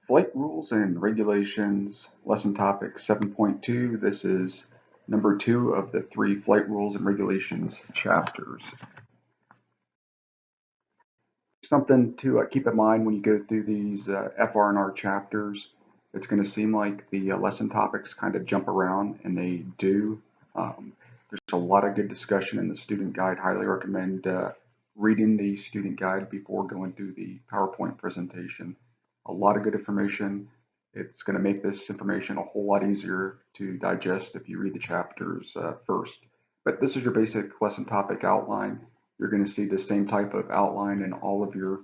Flight Rules and Regulations, Lesson Topic 7.2. This is number 2 of the 3 Flight Rules and Regulations chapters. Something to keep in mind when you go through these FR&R chapters. It's going to seem like the lesson topics kind of jump around, and they do. There's a lot of good discussion in the student guide. Highly recommend reading the student guide before going through the PowerPoint presentation. A lot of good information. It's going to make this information a whole lot easier to digest if you read the chapters first. But this is your basic lesson topic outline. You're going to see the same type of outline in all of your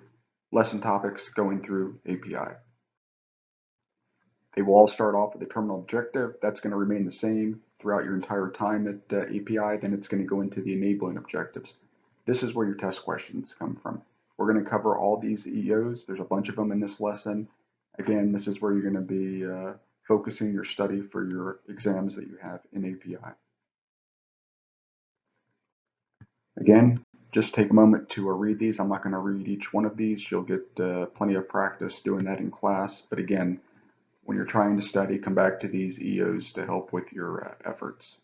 lesson topics going through API. They will all start off with the terminal objective. That's going to remain the same throughout your entire time at API. Then it's going to go into the enabling objectives. This is where your test questions come from. We're going to cover all these EOs. There's a bunch of them in this lesson. Again, this is where you're going to be focusing your study for your exams that you have in API. Again, just take a moment to read these. I'm not going to read each one of these. You'll get plenty of practice doing that in class. But again, when you're trying to study, come back to these EOs to help with your efforts.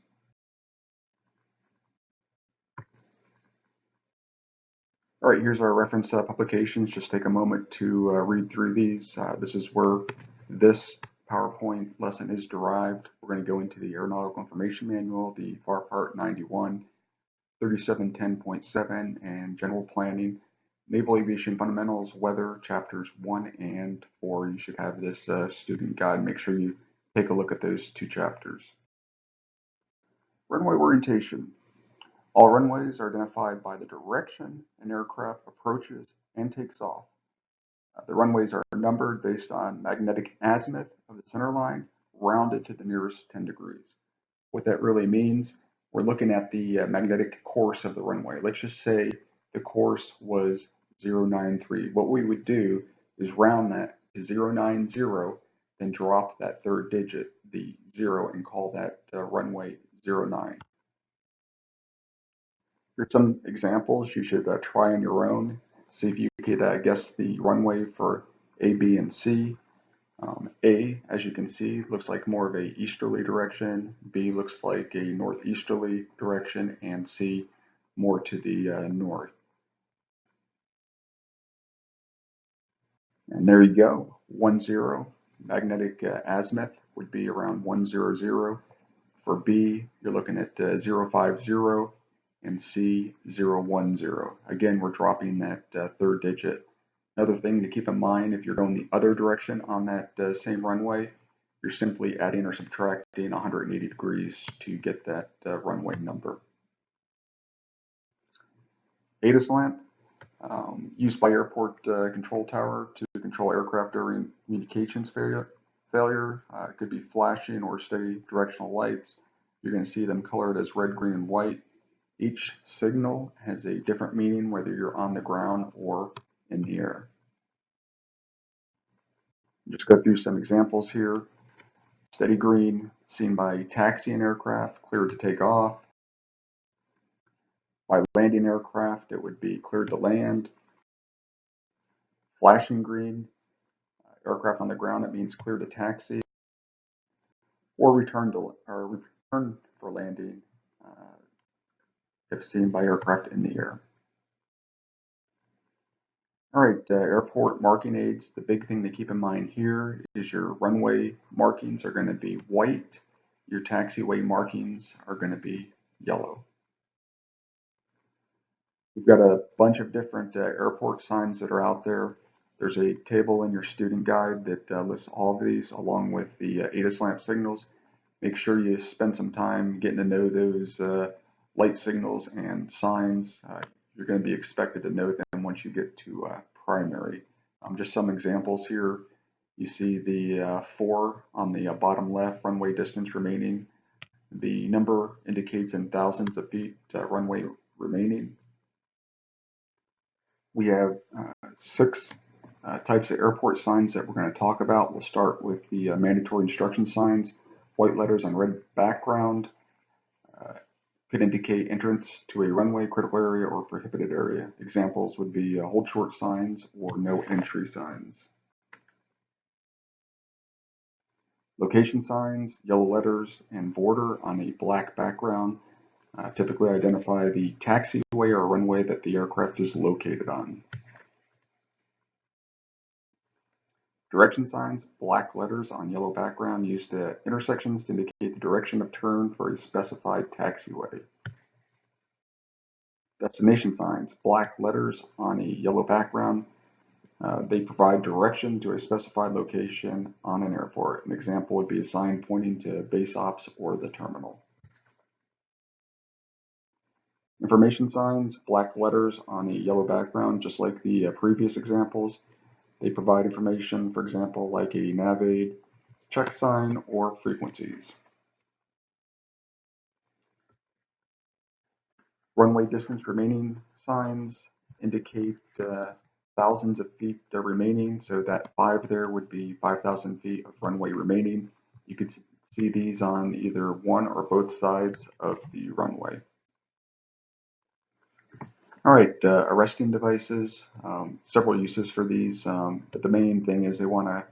All right, here's our reference publications. Just take a moment to read through these. This is where this PowerPoint lesson is derived. We're going to go into the Aeronautical Information Manual, the FAR Part 91, 3710.7, and General Planning. Naval Aviation Fundamentals, Weather, Chapters 1 and 4. You should have this student guide. Make sure you take a look at those 2 chapters. Runway orientation. All runways are identified by the direction an aircraft approaches and takes off. The runways are numbered based on magnetic azimuth of the center line, rounded to the nearest 10 degrees. What that really means, we're looking at the magnetic course of the runway. Let's just say the course was 093. What we would do is round that to 090, then drop that third digit, the 0, and call that runway 09. Here's some examples you should try on your own. See if you could guess the runway for A, B, and C. A, as you can see, looks like more of a easterly direction. B looks like a northeasterly direction, and C more to the north. And there you go, 10. Magnetic azimuth would be around 100. For B, you're looking at 050, and C 010. Again, we're dropping that third digit. Another thing to keep in mind, if you're going the other direction on that same runway, you're simply adding or subtracting 180 degrees to get that runway number. ATIS lamp, used by airport control tower to control aircraft during communications failure. It could be flashing or steady directional lights. You're going to see them colored as red, green, and white. Each signal has a different meaning whether you're on the ground or in the air. Just go through some examples here. Steady green, seen by taxiing aircraft, cleared to take off. By landing aircraft, it would be cleared to land. Flashing green, aircraft on the ground, it means cleared to taxi. Or return for landing if seen by aircraft in the air. All right, airport marking aids. The big thing to keep in mind here is your runway markings are going to be white. Your taxiway markings are going to be yellow. We've got a bunch of different airport signs that are out there. There's a table in your student guide that lists all of these along with the ATIS lamp signals. Make sure you spend some time getting to know those light signals and signs. You're going to be expected to know them once you get to primary. Just some examples here. You see the 4 on the bottom left, runway distance remaining. The number indicates in thousands of feet runway remaining. We have 6 types of airport signs that we're going to talk about. We'll start with the mandatory instruction signs. White letters on red background could indicate entrance to a runway, critical area, or prohibited area. Examples would be hold short signs or no entry signs. Location signs, yellow letters, and border on a black background typically identify the taxiway or runway that the aircraft is located on. Direction signs, black letters on yellow background used at intersections to indicate the direction of turn for a specified taxiway. Destination signs, black letters on a yellow background. They provide direction to a specified location on an airport. An example would be a sign pointing to base ops or the terminal. Information signs, black letters on a yellow background, just like the previous examples. They provide information, for example, like a NavAid, check sign, or frequencies. Runway distance remaining signs indicate thousands of feet remaining, so that 5 there would be 5,000 feet of runway remaining. You could see these on either one or both sides of the runway. All right, arresting devices, several uses for these, but the main thing is they want to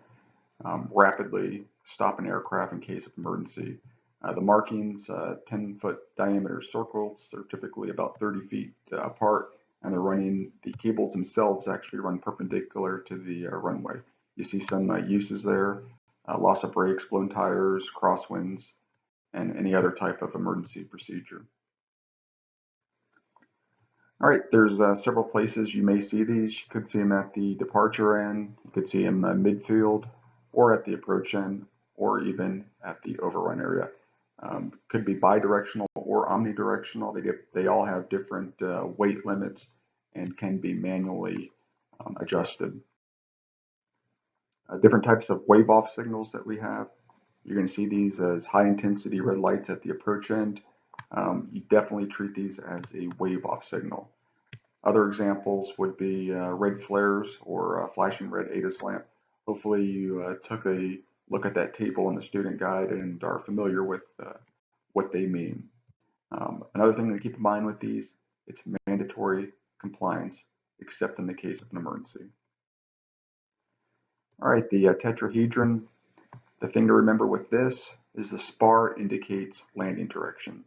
rapidly stop an aircraft in case of emergency. The markings, 10-foot diameter circles, are typically about 30 feet apart, and the cables themselves actually run perpendicular to the runway. You see some uses there, loss of brakes, blown tires, crosswinds, and any other type of emergency procedure. All right, there's several places you may see these. You could see them at the departure end, you could see them midfield, or at the approach end, or even at the overrun area. Could be bidirectional or omnidirectional. They all have different weight limits and can be manually adjusted. Different types of wave off signals that we have. You're going to see these as high intensity red lights at the approach end. You definitely treat these as a wave off signal. Other examples would be red flares or flashing red ATIS lamp. Hopefully you took a look at that table in the student guide and are familiar with what they mean. Another thing to keep in mind with these, it's mandatory compliance except in the case of an emergency. All right, the tetrahedron, the thing to remember with this is the spar indicates landing direction.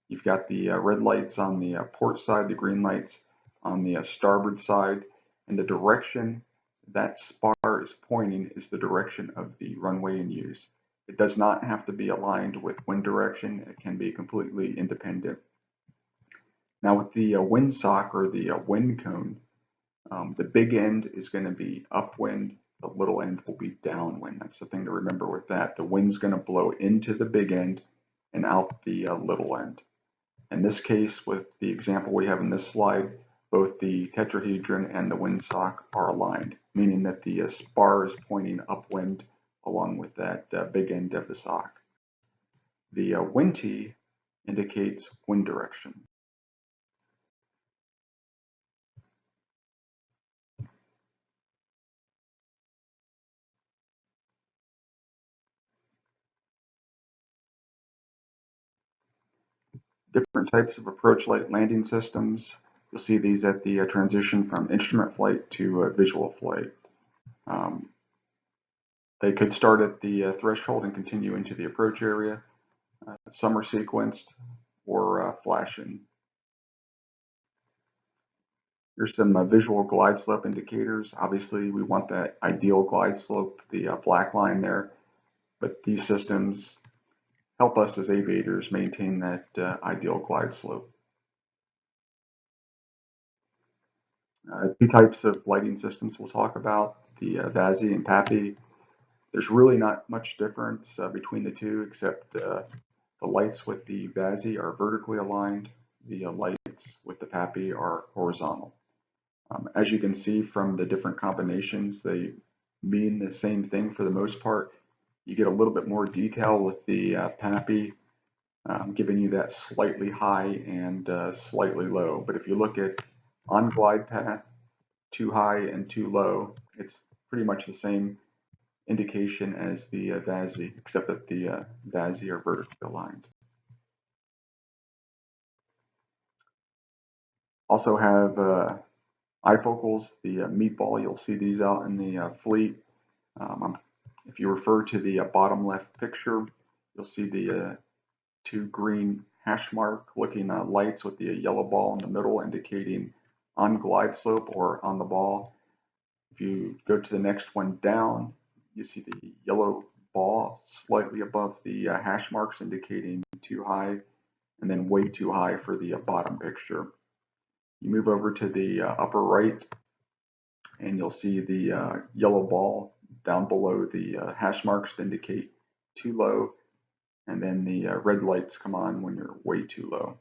You've got the red lights on the port side, the green lights on the starboard side, and the direction that spar is pointing is the direction of the runway in use. It does not have to be aligned with wind direction. It can be completely independent. Now with the windsock or the wind cone, the big end is going to be upwind, the little end will be downwind. That's the thing to remember with that. The wind's going to blow into the big end and out the little end. In this case, with the example we have in this slide, both the tetrahedron and the windsock are aligned, meaning that the spar is pointing upwind along with that big end of the sock. The wind tee indicates wind direction. Different types of approach light landing systems. You'll see these at the transition from instrument flight to visual flight. They could start at the threshold and continue into the approach area. Some are sequenced or flashing. Here's some visual glide slope indicators. Obviously, we want that ideal glide slope, the black line there, but these systems help us as aviators maintain that ideal glide slope. Two types of lighting systems we'll talk about, the VASI and PAPI. There's really not much difference between the two, except the lights with the VASI are vertically aligned, the lights with the PAPI are horizontal. As you can see from the different combinations, they mean the same thing for the most part. You get a little bit more detail with the PAPI, giving you that slightly high and slightly low. But if you look at on glide path, too high and too low, it's pretty much the same indication as the VASI, except that the VASI are vertically aligned. Also have ifocals, the meatball. You'll see these out in the fleet. I'm If you refer to the bottom left picture, you'll see the two green hash mark looking lights with the yellow ball in the middle indicating on glide slope or on the ball. If you go to the next one down, you see the yellow ball slightly above the hash marks indicating too high, and then way too high for the bottom picture. You move over to the upper right and you'll see the yellow ball down below the hash marks to indicate too low, and then the red lights come on when you're way too low.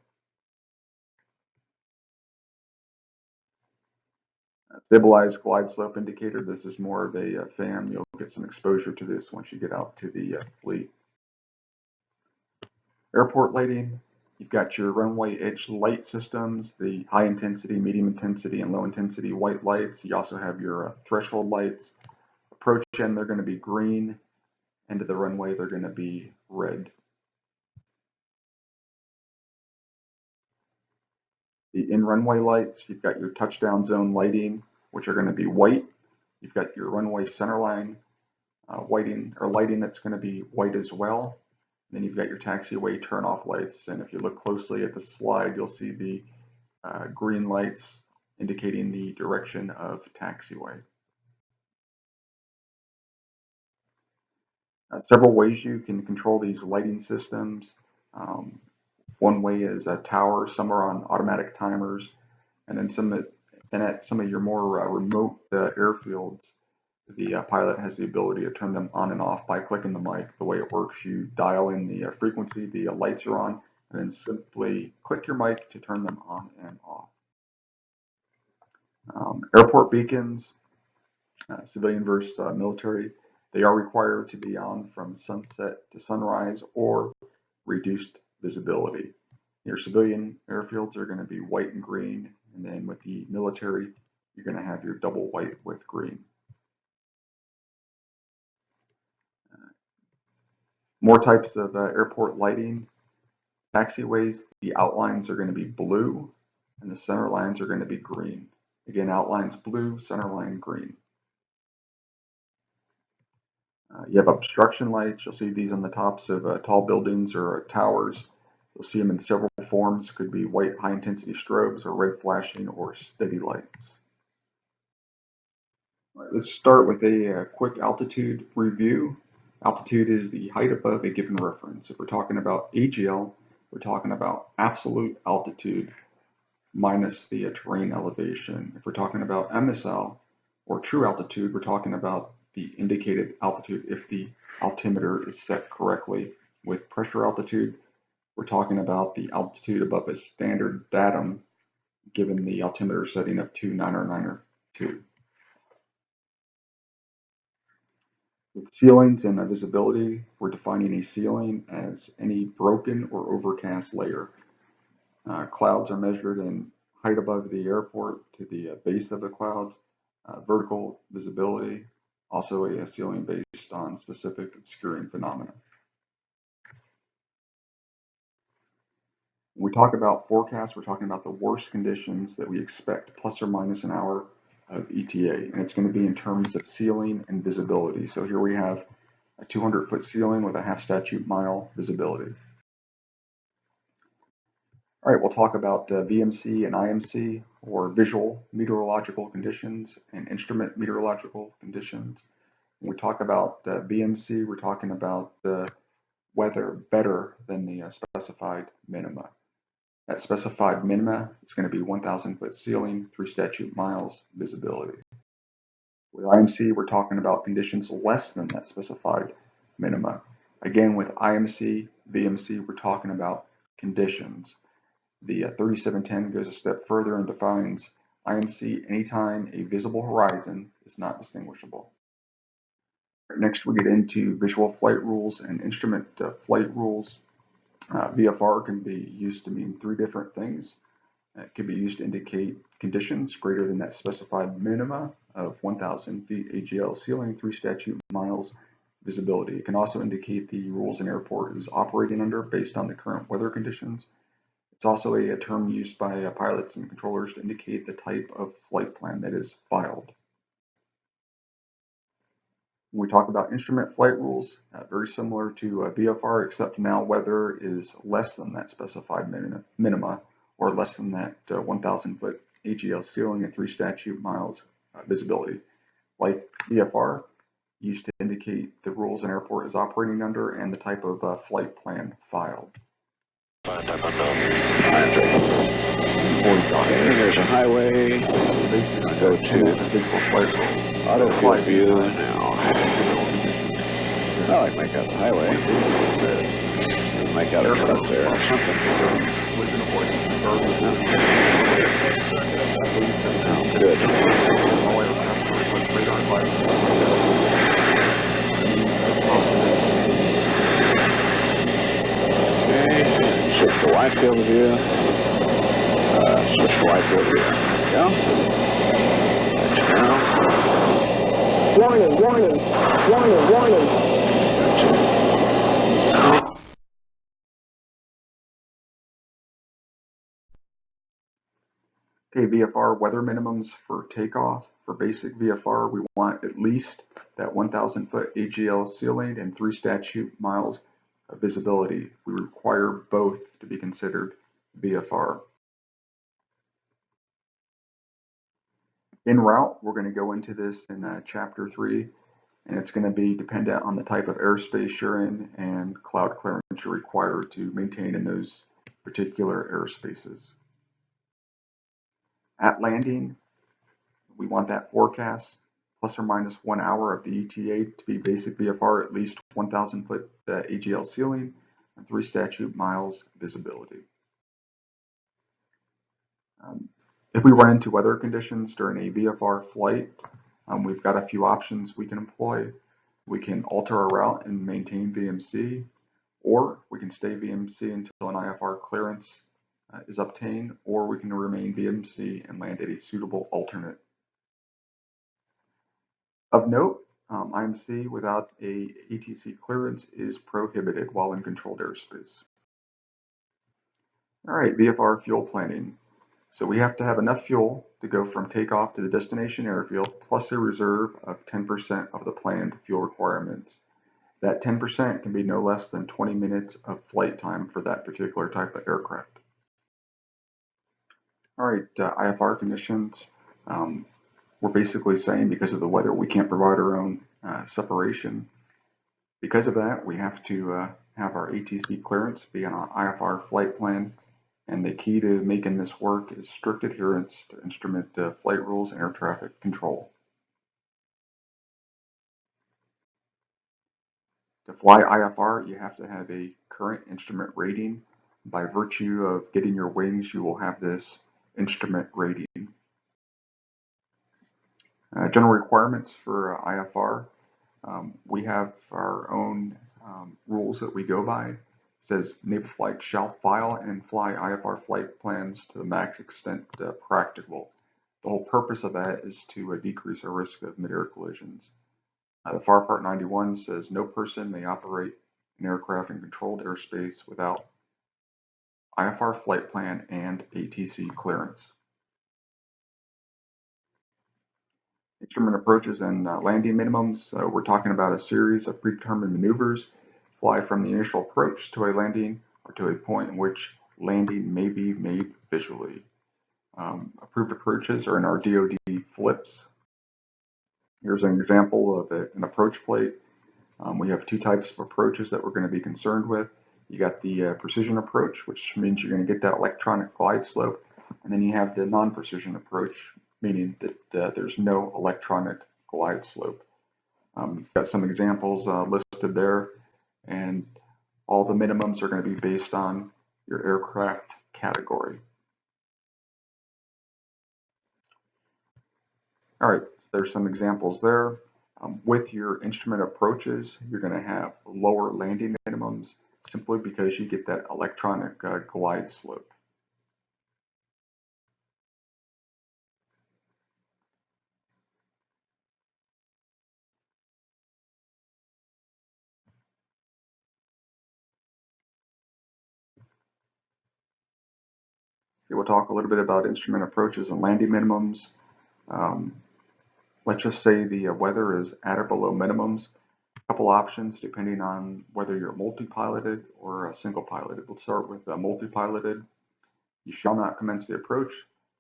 Stabilized glide slope indicator, this is more of a FAM. You'll get some exposure to this once you get out to the fleet. Airport lighting, you've got your runway edge light systems, the high intensity, medium intensity, and low intensity white lights. You also have your threshold lights. Approach end, they're going to be green. End of the runway, they're going to be red. The in-runway lights, you've got your touchdown zone lighting, which are going to be white. You've got your runway centerline lighting that's going to be white as well. And then you've got your taxiway turn-off lights, and if you look closely at the slide, you'll see the green lights indicating the direction of taxiway. Several ways you can control these lighting systems. One way is a tower. Some are on automatic timers, and then at some of your more remote airfields, the pilot has the ability to turn them on and off by clicking the mic. The way it works, you dial in the frequency the lights are on, and then simply click your mic to turn them on and off. Airport beacons, civilian versus military, they are required to be on from sunset to sunrise or reduced visibility. Your civilian airfields are going to be white and green, and then with the military, you're going to have your double white with green. More types of airport lighting. Taxiways, the outlines are going to be blue, and the center lines are going to be green. Again, outlines blue, center line green. You have obstruction lights. You'll see these on the tops of tall buildings or towers. You'll see them in several forms. Could be white high-intensity strobes or red flashing or steady lights. All right, let's start with a quick altitude review. Altitude is the height above a given reference. If we're talking about AGL, we're talking about absolute altitude minus the terrain elevation. If we're talking about MSL or true altitude, we're talking about the indicated altitude if the altimeter is set correctly. With pressure altitude, we're talking about the altitude above a standard datum given the altimeter setting of 2992. With ceilings and visibility, we're defining a ceiling as any broken or overcast layer. Clouds are measured in height above the airport to the base of the clouds. Vertical visibility, also a ceiling based on specific obscuring phenomena. When we talk about forecast, we're talking about the worst conditions that we expect, plus or minus an hour of ETA, and it's going to be in terms of ceiling and visibility. So here we have a 200-foot ceiling with a half statute mile visibility. All right, we'll talk about VMC and IMC, or visual meteorological conditions and instrument meteorological conditions. When we talk about VMC, we're talking about weather better than the specified minima. That specified minima is going to be 1,000-foot ceiling, 3 statute miles visibility. With IMC, we're talking about conditions less than that specified minima. Again, with IMC, VMC, we're talking about conditions. The 3710 goes a step further and defines IMC anytime a visible horizon is not distinguishable. Next, we get into visual flight rules and instrument flight rules. VFR can be used to mean 3 different things. It can be used to indicate conditions greater than that specified minima of 1,000 feet AGL ceiling, 3 statute miles visibility. It can also indicate the rules an airport is operating under based on the current weather conditions. It's also a term used by pilots and controllers to indicate the type of flight plan that is filed. When we talk about instrument flight rules, very similar to VFR, except now weather is less than that specified minima, or less than that 1,000 foot AGL ceiling and 3 statute miles visibility. Like VFR, used to indicate the rules an airport is operating under and the type of flight plan filed. Okay, there's a highway. Go to visual flight rules. auto field view now. Well, I might got the highway. I might got a cut there or something. Oh, good. Okay, switch to wide field of view. Switch to wide field of view. There we go. Touch now. Warning, warning, warning, warning. Okay, VFR weather minimums for takeoff. For basic VFR, we want at least that 1,000 foot AGL ceiling and 3 statute miles of visibility. We require both to be considered VFR. En route, we're going to go into this in chapter 3, and it's going to be dependent on the type of airspace you're in and cloud clearance you're required to maintain in those particular airspaces. At landing, we want that forecast plus or minus 1 hour of the ETA to be basic VFR, at least 1,000 foot AGL ceiling and 3 statute miles visibility. If we run into weather conditions during a VFR flight, we've got a few options we can employ. We can alter our route and maintain VMC, or we can stay VMC until an IFR clearance is obtained, or we can remain VMC and land at a suitable alternate. Of note, IMC without a ATC clearance is prohibited while in controlled airspace. All right, VFR fuel planning. So we have to have enough fuel to go from takeoff to the destination airfield, plus a reserve of 10% of the planned fuel requirements. That 10% can be no less than 20 minutes of flight time for that particular type of aircraft. All right, IFR conditions. We're basically saying because of the weather, we can't provide our own separation. Because of that, we have to have our ATC clearance be on an IFR flight plan. And the key to making this work is strict adherence to instrument flight rules and air traffic control. To fly IFR, you have to have a current instrument rating. By virtue of getting your wings, you will have this instrument rating. General requirements for IFR. We have our own rules that we go by. It says naval flight shall file and fly IFR flight plans to the max extent practicable. The whole purpose of that is to decrease our risk of mid-air collisions. The FAR Part 91 says no person may operate an aircraft in controlled airspace without IFR flight plan and ATC clearance. Instrument approaches and landing minimums. We're talking about a series of predetermined maneuvers. Fly from the initial approach to a landing or to a point in which landing may be made visually. Approved approaches are in our DoD flips. Here's an example of an approach plate. We have 2 types of approaches that we're going to be concerned with. You got the precision approach, which means you're going to get that electronic glide slope, and then you have the non-precision approach, meaning that there's no electronic glide slope. We've got some examples listed there, and all the minimums are going to be based on your aircraft category. All right, so there's some examples there. With your instrument approaches, you're going to have lower landing minimums simply because you get that electronic glide slope. Okay, we'll talk a little bit about instrument approaches and landing minimums. let's just say the weather is at or below minimums. A couple options depending on whether you're multi-piloted or single piloted. We'll start with multi-piloted. You shall not commence the approach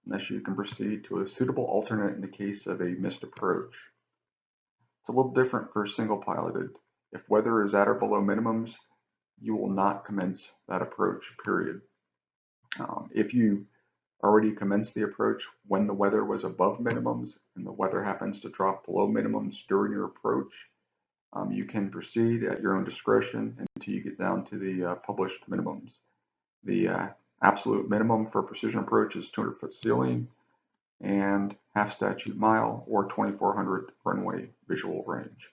unless you can proceed to a suitable alternate in the case of a missed approach. It's a little different for single piloted. If weather is at or below minimums, you will not commence that approach, period. If you already commenced the approach when the weather was above minimums and the weather happens to drop below minimums during your approach, you can proceed at your own discretion until you get down to the published minimums. The absolute minimum for precision approach is 200-foot ceiling and half statute mile or 2,400 runway visual range.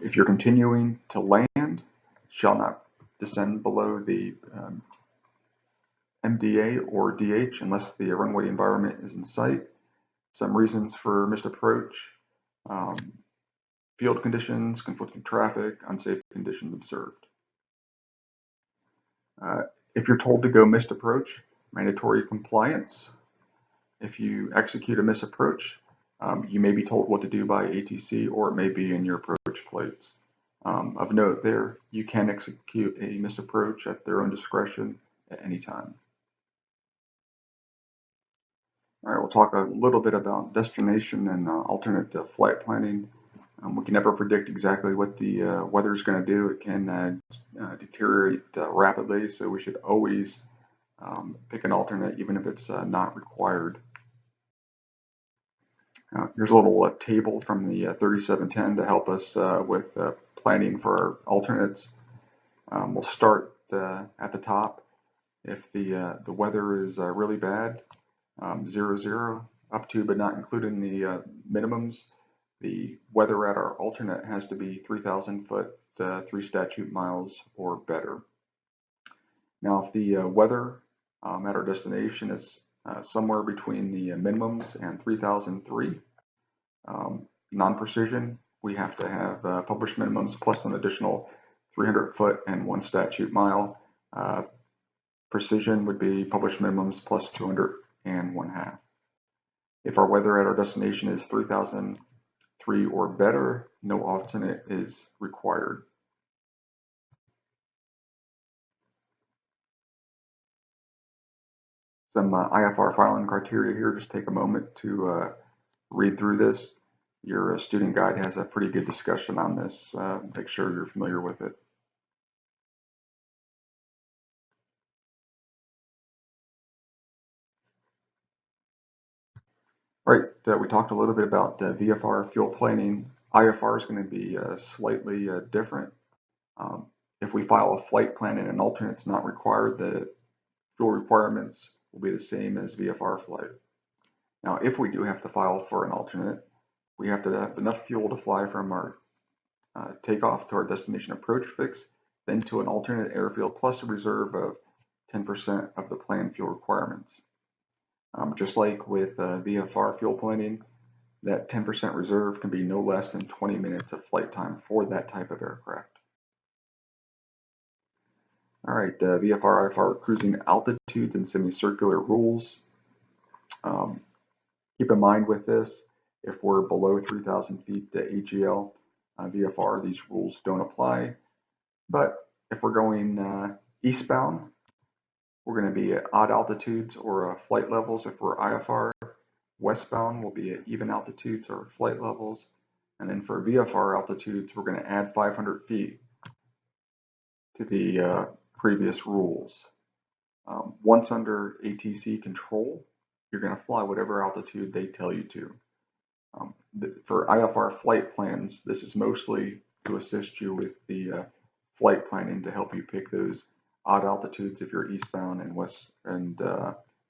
If you're continuing to land, shall not descend below the MDA or DH unless the runway environment is in sight. Some reasons for missed approach: field conditions, conflicting traffic, unsafe conditions observed. If you're told to go missed approach, mandatory compliance. If you execute a missed approach, you may be told what to do by ATC, or it may be in your approach plates. Of note there, you can execute a missed approach at their own discretion at any time. All right, we'll talk a little bit about destination and alternate flight planning. We can never predict exactly what the weather is going to do. It can deteriorate rapidly, so we should always pick an alternate, even if it's not required. Here's a little table from the 3710 to help us with planning for our alternates. We'll start at the top. If the weather is really bad, 0, up to but not including the minimums, the weather at our alternate has to be 3,000 foot, 3 statute miles or better. Now, if the weather at our destination is somewhere between the minimums and 3,003, non-precision, we have to have published minimums plus an additional 300 foot and 1 statute mile. Precision would be published minimums plus 200 and 1/2. If our weather at our destination is 3,003 or better, no alternate is required. Some IFR filing criteria here. Just take a moment to read through this. Your student guide has a pretty good discussion on this. Make sure you're familiar with it. All right, we talked a little bit about VFR fuel planning. IFR is going to be slightly different. If we file a flight plan and an alternate is not required, the fuel requirements will be the same as VFR flight. Now, if we do have to file for an alternate, we have to have enough fuel to fly from our takeoff to our destination approach fix, then to an alternate airfield plus a reserve of 10% of the planned fuel requirements. Just like with VFR fuel planning, that 10% reserve can be no less than 20 minutes of flight time for that type of aircraft. All right, VFR, IFR cruising altitudes and semicircular rules. Keep in mind with this, if we're below 3,000 feet to AGL, VFR, these rules don't apply. But if we're going eastbound, we're going to be at odd altitudes or flight levels if we're IFR. Westbound will be at even altitudes or flight levels. And then for VFR altitudes, we're going to add 500 feet to the previous rules. Once under ATC control, you're going to fly whatever altitude they tell you to. For IFR flight plans, this is mostly to assist you with the flight planning to help you pick those odd altitudes if you're eastbound, and if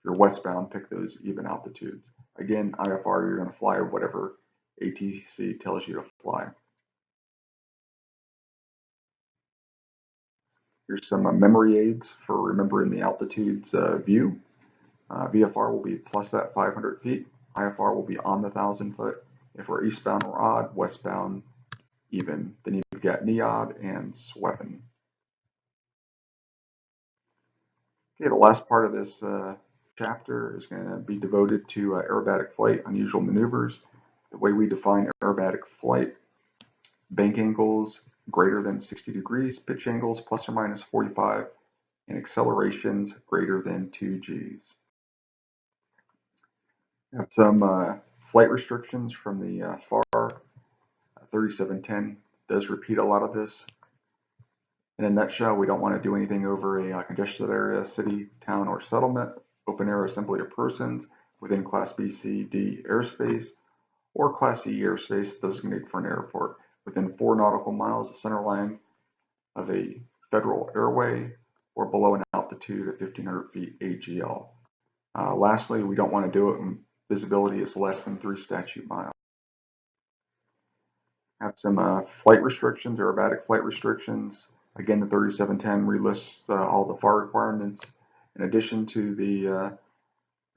you're westbound, pick those even altitudes. Again, IFR, you're going to fly whatever ATC tells you to fly. Here's some memory aids for remembering the altitudes view. VFR will be plus that 500 feet. IFR will be on the 1,000 foot. If we're eastbound or odd, westbound even. Then you've got NEOD and SWEPN. Okay, the last part of this chapter is going to be devoted to aerobatic flight, unusual maneuvers. The way we define aerobatic flight: bank angles greater than 60 degrees, pitch angles plus or minus 45, and accelerations greater than 2 Gs. We have some flight restrictions from the FAR. 3710 does repeat a lot of this. In a nutshell, we don't want to do anything over a congested area, city, town, or settlement, open air assembly of persons within Class B, C, D airspace, or Class E airspace designated for an airport within 4 nautical miles of center line of a federal airway or below an altitude of 1,500 feet AGL. Lastly, we don't want to do it when visibility is less than 3 statute miles. Have some flight restrictions, aerobatic flight restrictions. Again, the 3710 relists all the FAR requirements. In addition to the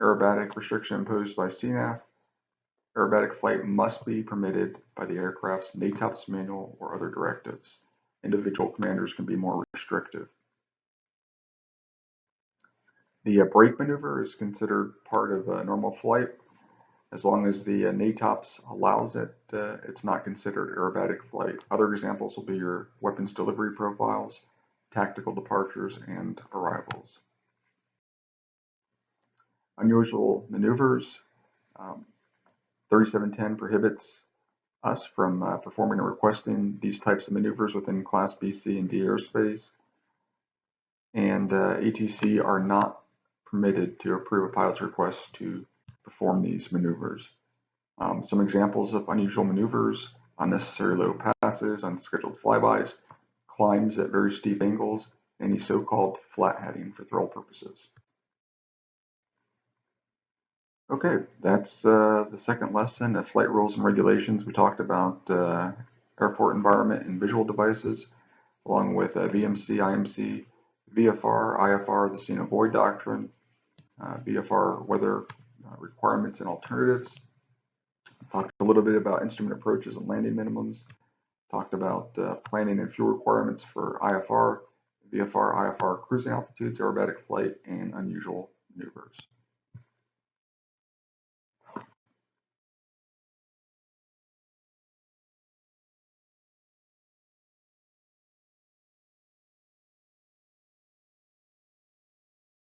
aerobatic restriction imposed by CNAF, aerobatic flight must be permitted by the aircraft's NATOPS manual or other directives. Individual commanders can be more restrictive. The brake maneuver is considered part of normal flight. As long as the NATOPS allows it, it's not considered aerobatic flight. Other examples will be your weapons delivery profiles, tactical departures, and arrivals. Unusual maneuvers. 3710 prohibits us from performing or requesting these types of maneuvers within Class B, C, and D airspace. And ATC are not permitted to approve a pilot's request to perform these maneuvers. Some examples of unusual maneuvers: unnecessary low passes, unscheduled flybys, climbs at very steep angles, and any so-called flat heading for thrill purposes. Okay, that's the second lesson of flight rules and regulations. We talked about airport environment and visual devices, along with VMC, IMC, VFR, IFR, the see and avoid doctrine, VFR weather requirements and alternatives. Talked a little bit about instrument approaches and landing minimums. Talked about planning and fuel requirements for IFR, VFR, IFR cruising altitudes, aerobatic flight, and unusual maneuvers.